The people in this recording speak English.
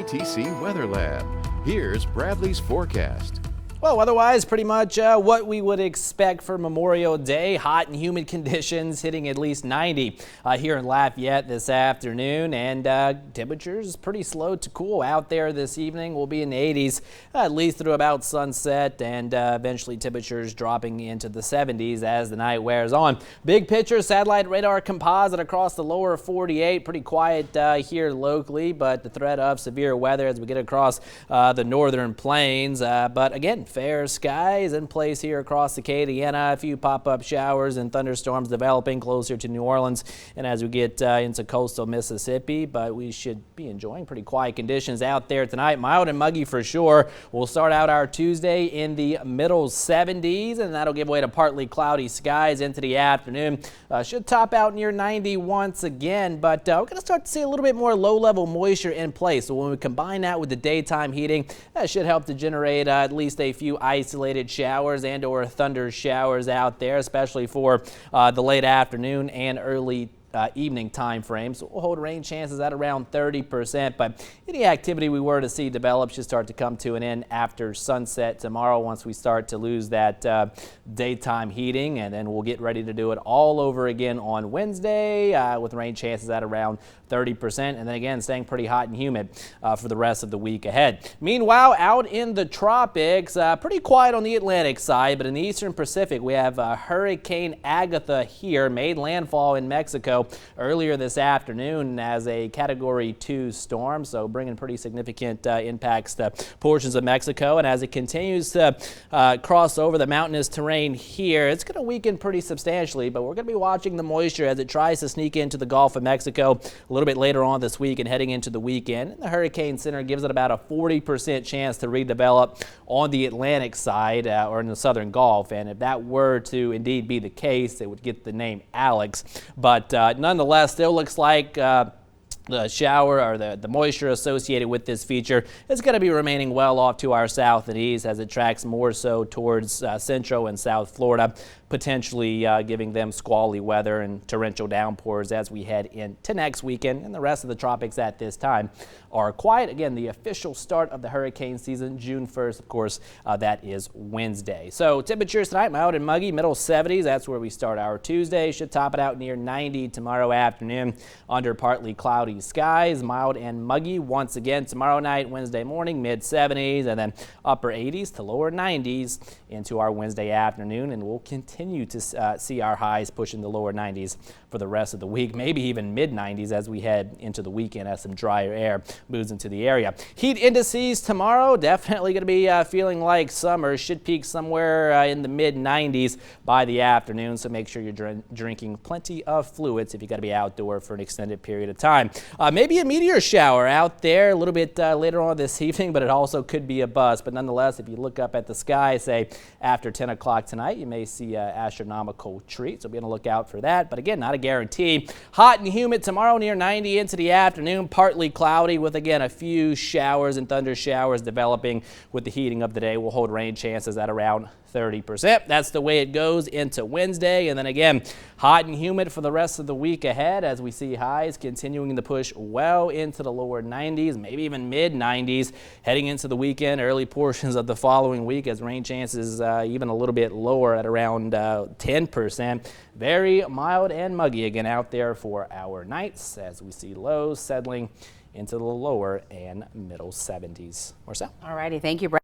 KATC Weather Lab. Here's Bradley's forecast. Well, otherwise, pretty much what we would expect for Memorial Day. Hot and humid conditions hitting at least 90 here in Lafayette this afternoon. And temperatures pretty slow to cool out there this evening. We'll be in the 80s at least through about sunset, and eventually temperatures dropping into the 70s as the night wears on. Big picture satellite radar composite across the lower 48. Pretty quiet here locally, but the threat of severe weather as we get across the northern plains. But again, fair skies in place here across Acadiana. A few pop-up showers and thunderstorms developing closer to New Orleans and as we get into coastal Mississippi, but we should be enjoying pretty quiet conditions out there tonight. Mild and muggy for sure. We'll start out our Tuesday in the middle 70s, and that'll give way to partly cloudy skies into the afternoon. Should top out near 90 once again, but we're going to start to see a little bit more low-level moisture in place. So when we combine that with the daytime heating, that should help to generate at least a few isolated showers and or thunder showers out there, especially for the late afternoon and early evening time frames. So we'll hold rain chances at around 30%, but any activity we were to see develop should start to come to an end after sunset tomorrow once we start to lose that daytime heating, and then we'll get ready to do it all over again on Wednesday with rain chances at around 30%, and then again staying pretty hot and humid for the rest of the week ahead. Meanwhile, out in the tropics, pretty quiet on the Atlantic side, but in the eastern Pacific we have Hurricane Agatha here, made landfall in Mexico earlier this afternoon as a Category 2 storm, so bringing pretty significant impacts to portions of Mexico. And as it continues to cross over the mountainous terrain here, it's going to weaken pretty substantially, but we're going to be watching the moisture as it tries to sneak into the Gulf of Mexico a little bit later on this week and heading into the weekend. And the Hurricane Center gives it about a 40% chance to redevelop on the Atlantic side or in the southern Gulf, and if that were to indeed be the case, it would get the name Alex. But nonetheless, still looks like the shower or the moisture associated with this feature is going to be remaining well off to our south and east as it tracks more so towards central and south Florida, potentially giving them squally weather and torrential downpours as we head into next weekend. And the rest of the tropics at this time are quiet. Again, the official start of the hurricane season, June 1st, of course, that is Wednesday. So temperatures tonight, mild and muggy, middle 70s. That's where we start our Tuesday. Should top it out near 90 tomorrow afternoon under partly cloudy skies, mild and muggy once again tomorrow night. Wednesday morning, mid 70s, and then upper 80s to lower 90s into our Wednesday afternoon, and we'll continue to see our highs pushing the lower 90s for the rest of the week, maybe even mid 90s as we head into the weekend as some drier air moves into the area. Heat indices tomorrow definitely going to be feeling like summer. Should peak somewhere in the mid 90s by the afternoon, so make sure you're drinking plenty of fluids if you got to be outdoor for an extended period of time. Maybe a meteor shower out there a little bit later on this evening, but it also could be a bust. But nonetheless, if you look up at the sky, say after 10 o'clock tonight, you may see an astronomical treat, so be on the lookout for that. But again, not a guarantee. Hot and humid tomorrow near 90 into the afternoon, partly cloudy with again a few showers and thunder showers developing with the heating of the day. We'll hold rain chances at around 30%. That's the way it goes into Wednesday, and then again hot and humid for the rest of the week ahead as we see highs continuing to push well into the lower 90s, maybe even mid 90s heading into the weekend, early portions of the following week as rain chances even a little bit lower at around 10%. Very mild and muggy again out there for our nights as we see lows settling into the lower and middle 70s. Marcel. All righty, thank you, Brad.